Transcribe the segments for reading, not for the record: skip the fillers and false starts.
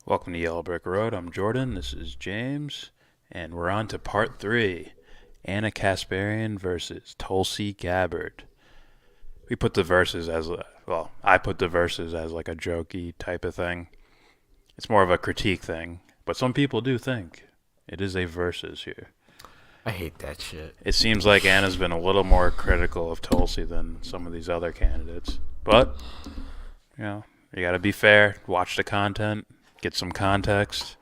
Welcome to Yellow Brick Road. I'm Jordan. This is James. And we're on to part 3. Anna Kasparian versus Tulsi Gabbard. We put the verses as I put the verses as like a jokey type of thing. It's more of a critique thing. But some people do think it is a versus here. I hate that shit. It seems like Anna's been a little more critical of Tulsi than some of these other candidates. But, you gotta be fair. Watch the content. Get some context.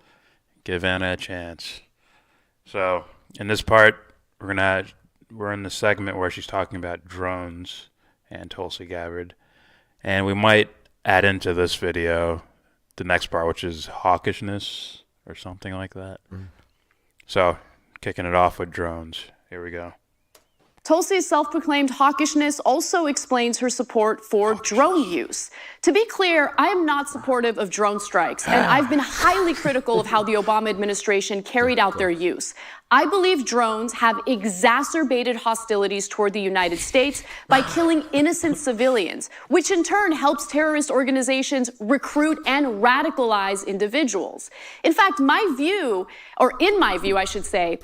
Give Anna a chance. So, in this part, we're in the segment where she's talking about drones and Tulsi Gabbard. And we might add into this video the next part, which is hawkishness or something like that. So, kicking it off with drones. Here we go. Tulsi's self-proclaimed hawkishness also explains her support for drone use. To be clear, I am not supportive of drone strikes, and I've been highly critical of how the Obama administration carried out their use. I believe drones have exacerbated hostilities toward the United States by killing innocent civilians, which in turn helps terrorist organizations recruit and radicalize individuals. In fact, in my view, I should say.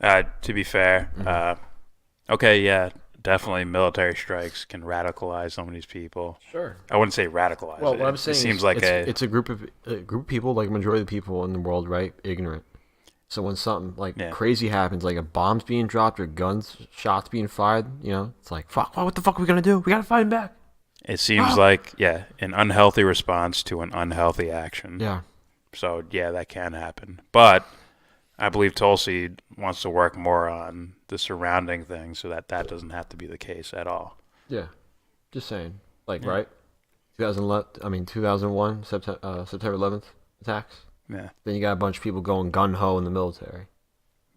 To be fair, okay, yeah, definitely military strikes can radicalize some of these people. Sure. I wouldn't say radicalize. Well, what I'm saying it seems like it's a group of people, like majority of the people in the world, right? Ignorant. So when something crazy happens, like a bomb's being dropped or shots being fired, it's like, fuck, what the fuck are we gonna do? We gotta fight him back. It seems like, an unhealthy response to an unhealthy action. Yeah. So, that can happen. But I believe Tulsi wants to work more on the surrounding things so that doesn't have to be the case at all. Yeah. Just saying. Right? 2001, September 11th attacks. Yeah. Then you got a bunch of people going gun-ho in the military.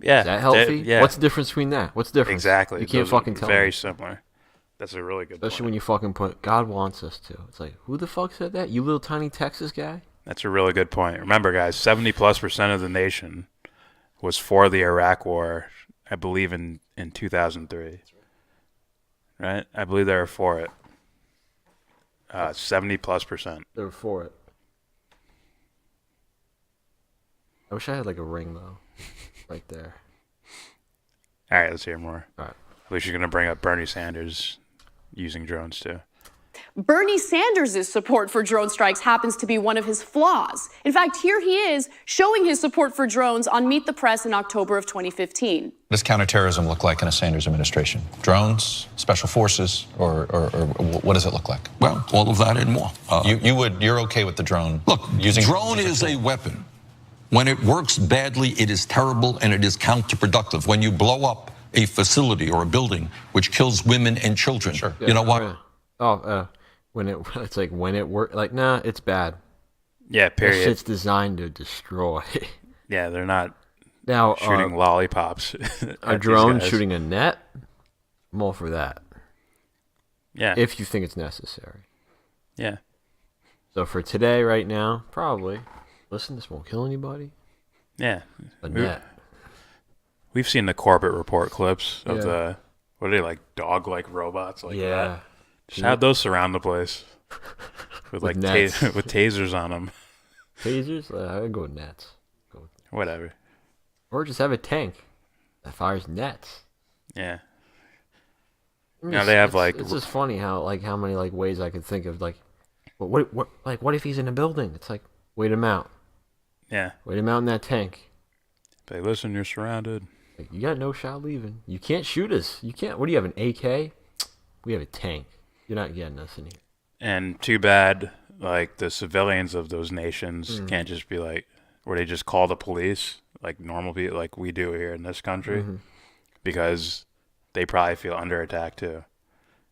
Yeah. Is that healthy? Yeah. What's the difference between that? What's the difference? Exactly. You can't fucking tell Very me. similar. That's a really good Especially point. when you fucking put, God wants us to. It's like, who the fuck said that? You little tiny Texas guy? That's a really good point. Remember, guys, 70+% of the nation was for the Iraq War, I believe, in 2003. Right? I believe they were for it. 70+%. They were for it. I wish I had like a ring though, right there. All right, let's hear more. All right. At least you're going to bring up Bernie Sanders using drones too. Bernie Sanders' support for drone strikes happens to be one of his flaws. In fact, here he is showing his support for drones on Meet the Press in October of 2015. What does counterterrorism look like in a Sanders administration? Drones, special forces, or what does it look like? Well, all of that and more. You're okay with the drone? Look, using drone is a weapon. When it works badly, it is terrible and it is counterproductive. When you blow up a facility or a building which kills women and children, Sure. you know what? When it works, nah, it's bad. Yeah, That period. shit's designed to destroy. Yeah, they're not Now, shooting lollipops. a drone shooting a net, I'm all for that. Yeah. If you think it's necessary. Yeah. So for today, right now, probably. Listen, this won't kill anybody. Yeah. A net. We've seen the Corbett report clips of Yeah. what are they, like dog-like robots like Yeah. that? Just have those surround the place with like nets. with tasers on them. Tasers? I'd go with nets. Whatever. Or just have a tank that fires nets. Yeah. I mean, Now they have it's just funny how many ways I could think of what if he's in a building? It's like, wait him out. Yeah. Wait him out in that tank. They listen, you're surrounded. Like, you got no shot leaving. You can't shoot us. You can't. What do you have, an AK? We have a tank. You're not getting us in here. And too bad, like, the civilians of those nations can't just be like, where they just call the police, like normal people, like we do here in this country, because they probably feel under attack too.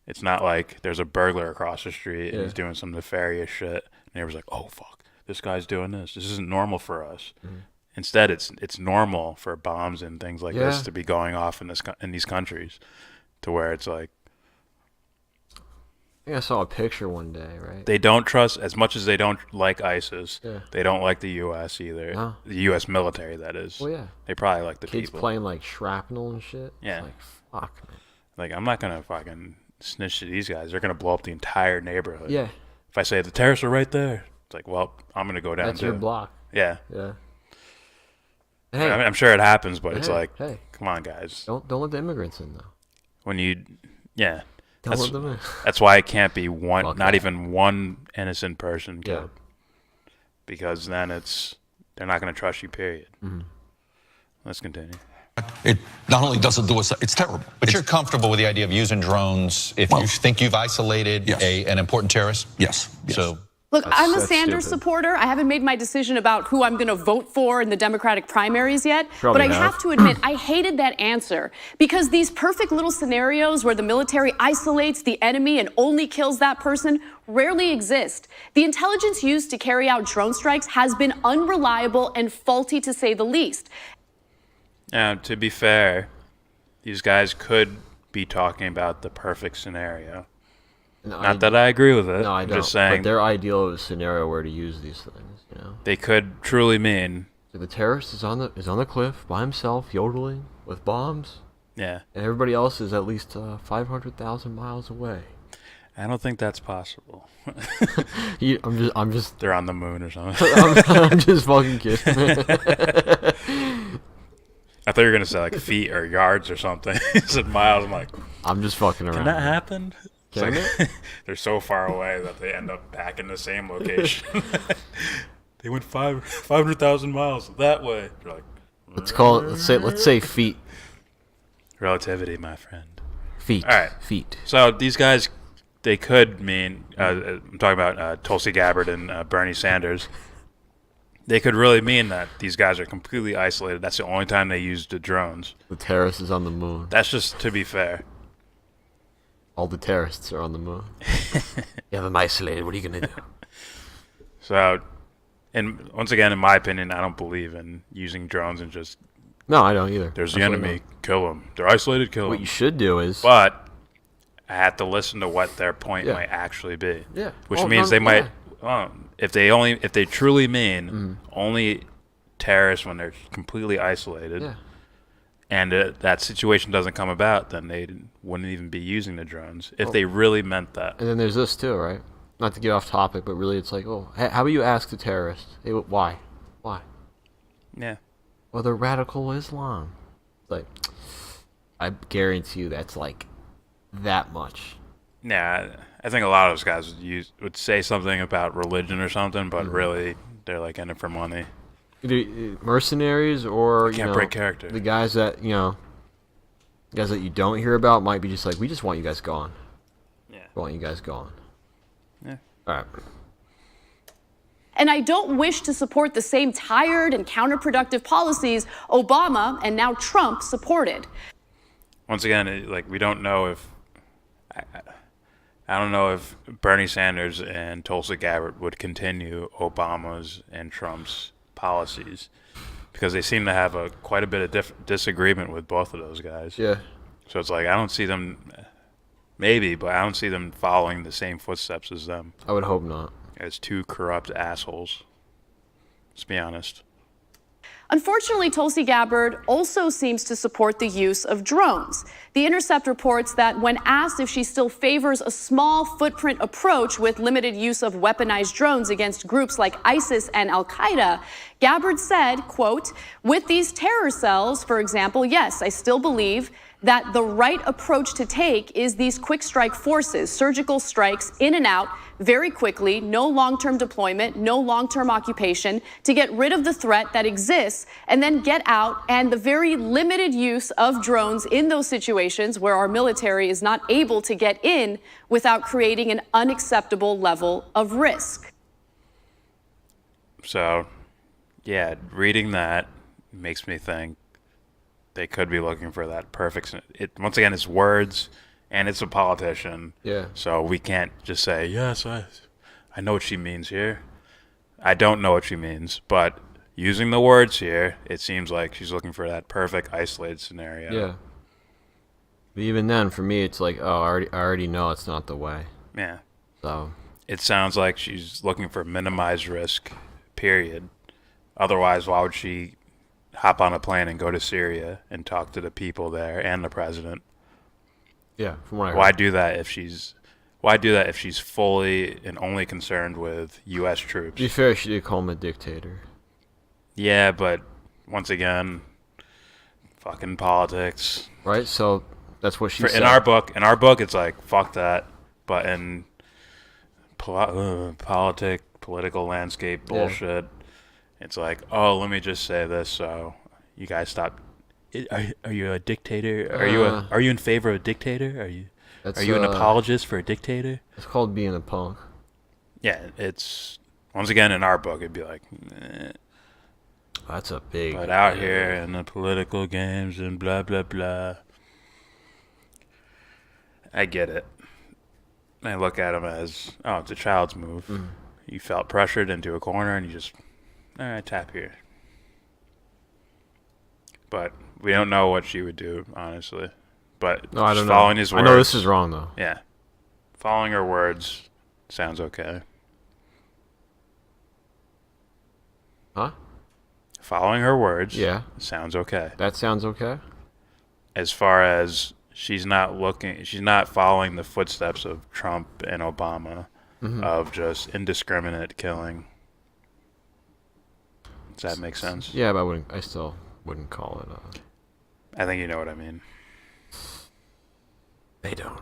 It's not like there's a burglar across the street and he's doing some nefarious shit. And neighbor's like, oh, fuck, this guy's doing this. This isn't normal for us. Instead, it's normal for bombs and things like this to be going off in these countries, to where it's like, I think I saw a picture one day, right? they don't trust, as much as they don't like ISIS, Yeah. they don't like the U.S. either. No. The U.S. military, that is. Well, yeah. They probably like the Kids people. playing like shrapnel and shit. Yeah. It's like, fuck, man. Like, I'm not going to fucking snitch to these guys. They're going to blow up the entire neighborhood. Yeah. If I say the terrorists are right there, It's like, well, I'm going to go down That's too. your block. Yeah. Yeah. Hey, I'm sure it happens, but it's like, hey, come on, guys. don't let the immigrants in though. When you, yeah. Don't let them in. That's why it can't be one, Fuck not that. even one innocent person killed. Yeah. Because then they're not going to trust you, period. Let's continue. It not only doesn't do us, it's terrible. But you're comfortable with the idea of using drones if you think you've isolated Yes. an important terrorist? Yes. So Look, I'm a that's Sanders stupid. supporter. I haven't made my decision about who I'm going to vote for in the Democratic primaries yet. Probably but I have. have to admit, I hated that answer because these perfect little scenarios where the military isolates the enemy and only kills that person rarely exist. The intelligence used to carry out drone strikes has been unreliable and faulty to say the least. Now, to be fair, these guys could be talking about the perfect scenario. No, Not that I agree with it. No, I I'm don't. just saying But their ideal scenario where to use these things, you know. they could truly mean, So the terrorist is on the cliff by himself, yodeling with bombs, yeah. and everybody else is at least 500,000 miles away. I don't think that's possible. I'm just They're on the moon or something. I'm just fucking kidding. I thought you were going to say like feet or yards or something. You said miles. I'm like, I'm just fucking around. can that happen? It's Can like, they're so far away that they end up back in the same location. They went 500,000 miles that way. You're like, Let's say feet. relativity, my friend. Feet. All right. Feet. So these guys, they could mean, I'm talking about Tulsi Gabbard and Bernie Sanders. They could really mean that these guys are completely isolated. That's the only time they used the drones. The terrorist is on the moon. That's just to be fair. All the terrorists are on the moon. You have them isolated. What are you gonna do? So, and once again, in my opinion, I don't believe in using drones and just, No, I don't either. there's the Absolutely enemy, kill them. They're isolated, kill not. What them. you should do is But I have to listen to what their point Yeah. might actually be. Yeah. Which Oh, means no, they might, yeah. if they truly mean only terrorists when they're completely isolated, Yeah. and that situation doesn't come about, then they wouldn't even be using the drones if they really meant that. And then there's this too, right? Not to get off topic, but really, it's like, oh, how about you ask the terrorist? Hey, why? Why? Yeah. Well, they're radical Islam. Like, I guarantee you, that's like that much. Yeah, I think a lot of those guys would say something about religion or something, but really they're like in it for money. Either mercenaries or Can't break character. the guys that guys that you don't hear about might be just like, we just want you guys gone. Yeah. We want you guys gone. Yeah. All right. And I don't wish to support the same tired and counterproductive policies Obama and now Trump supported. Once again, we don't know if I don't know if Bernie Sanders and Tulsi Gabbard would continue Obama's and Trump's policies because they seem to have quite a bit of disagreement with both of those guys. Yeah. So it's like I don't see them, maybe, but I don't see them following the same footsteps as them I would hope not. as two corrupt assholes. Let's be honest. Unfortunately, Tulsi Gabbard also seems to support the use of drones. The Intercept reports that when asked if she still favors a small footprint approach with limited use of weaponized drones against groups like ISIS and Al-Qaeda, Gabbard said, quote, "With these terror cells, for example, yes, I still believe that the right approach to take is these quick strike forces, surgical strikes in and out very quickly, no long-term deployment, no long-term occupation, to get rid of the threat that exists and then get out, and the very limited use of drones in those situations where our military is not able to get in without creating an unacceptable level of risk." So, yeah, reading that makes me think they could be looking for that perfect. Once again, it's words, and it's a politician. Yeah. So we can't just say, yes, I know what she means here. I don't know what she means, but using the words here, it seems like she's looking for that perfect isolated scenario. Yeah. But even then, for me, it's like, oh, I already know it's not the way. Yeah. So, It sounds like she's looking for minimized risk, period. Otherwise, why would she hop on a plane and go to Syria and talk to the people there and the president? yeah, from what I heard. Why do that if she's Why do that if she's fully and only concerned with U.S. troops? To be fair, she did call him a dictator. Yeah, but once again, fucking politics. Right? So that's what she said. In our book, it's like, fuck that. But in political landscape bullshit, it's like, oh, let me just say this so you guys stop. Are you a dictator? Are you in favor of a dictator? Are you an apologist for a dictator? It's called being a punk. Yeah, it's once again in our book it'd be like, that's a big. But out here in the political games and blah blah blah, I get it. I look at him as, oh, it's a child's move. Mm. You felt pressured into a corner and you just, all right, tap here. But we don't know what she would do, honestly. But no, I don't know. Following his words, I know this is wrong, though. Yeah. Following her words sounds okay. Huh? Following her words sounds okay. That sounds okay? As far as she's not following the footsteps of Trump and Obama of just indiscriminate killing. Does that make sense? Yeah, but I still wouldn't call it I think you know what I mean. They don't.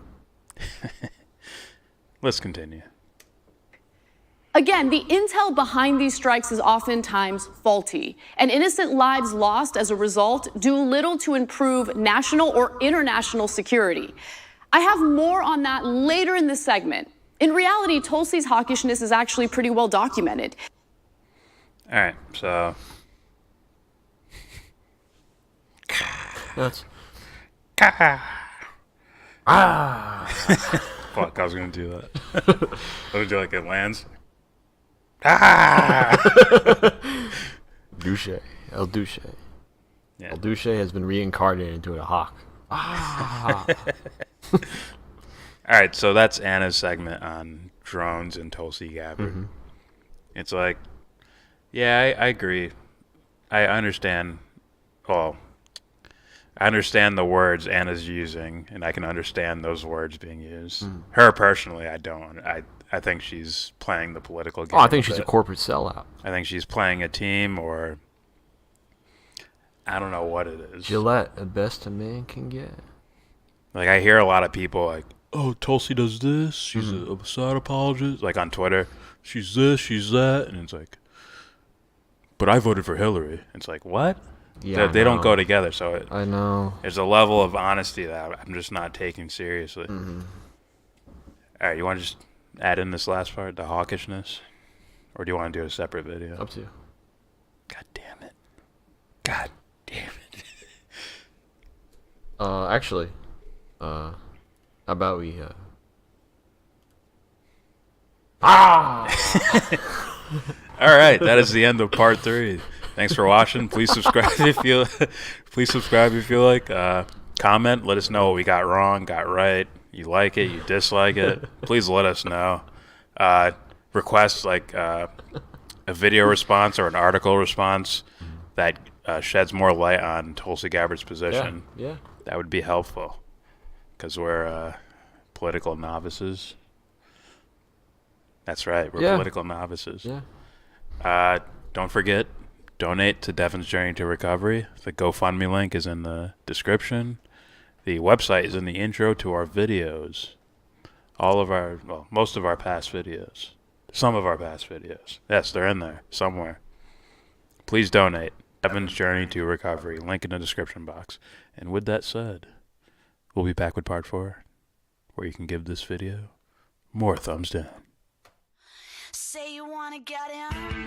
Let's continue. Again, the intel behind these strikes is oftentimes faulty, and innocent lives lost as a result do little to improve national or international security. I have more on that later in this segment. In reality, Tulsi's hawkishness is actually pretty well documented. All right, so... That's... Fuck, I was going to do that. I was going to do like it lands. Douche. El Douche. Yeah. El Douche has been reincarnated into a hawk. All right, so that's Anna's segment on drones and Tulsi Gabbard. Mm-hmm. It's like, yeah, I agree. I understand. Well, I understand the words Anna's using, and I can understand those words being used. Mm. Her personally, I don't. I think she's playing the political game. Oh, I think she's a corporate sellout. I think she's playing a team, or I don't know what it is. Gillette, the best a man can get. Like, I hear a lot of people like, oh, Tulsi does this. She's a side apologist. Like, on Twitter, she's this, she's that. And it's like, but I voted for Hillary. It's like, what? Yeah, they don't go together. So I know. There's a level of honesty that I'm just not taking seriously. Mm-hmm. All right, you want to just add in this last part, the hawkishness? Or do you want to do a separate video? Up to you. God damn it. God damn it. Actually, how about we, All right, that is the end of part 3. Thanks for watching. Please subscribe if you like. Comment. Let us know what we got wrong, got right. You like it, you dislike it. Please let us know. Request like a video response or an article response that sheds more light on Tulsi Gabbard's position. Yeah. That would be helpful because we're political novices. That's right. We're political novices. Yeah. Don't forget, donate to Devon's Journey to Recovery. The GoFundMe link is in the description. The website is in the intro to our videos. Most of our past videos. Some of our past videos. Yes, they're in there somewhere. Please donate. Devon's Journey to Recovery. Link in the description box. And with that said, we'll be back with part 4, where you can give this video more thumbs down. Say you wanna get in.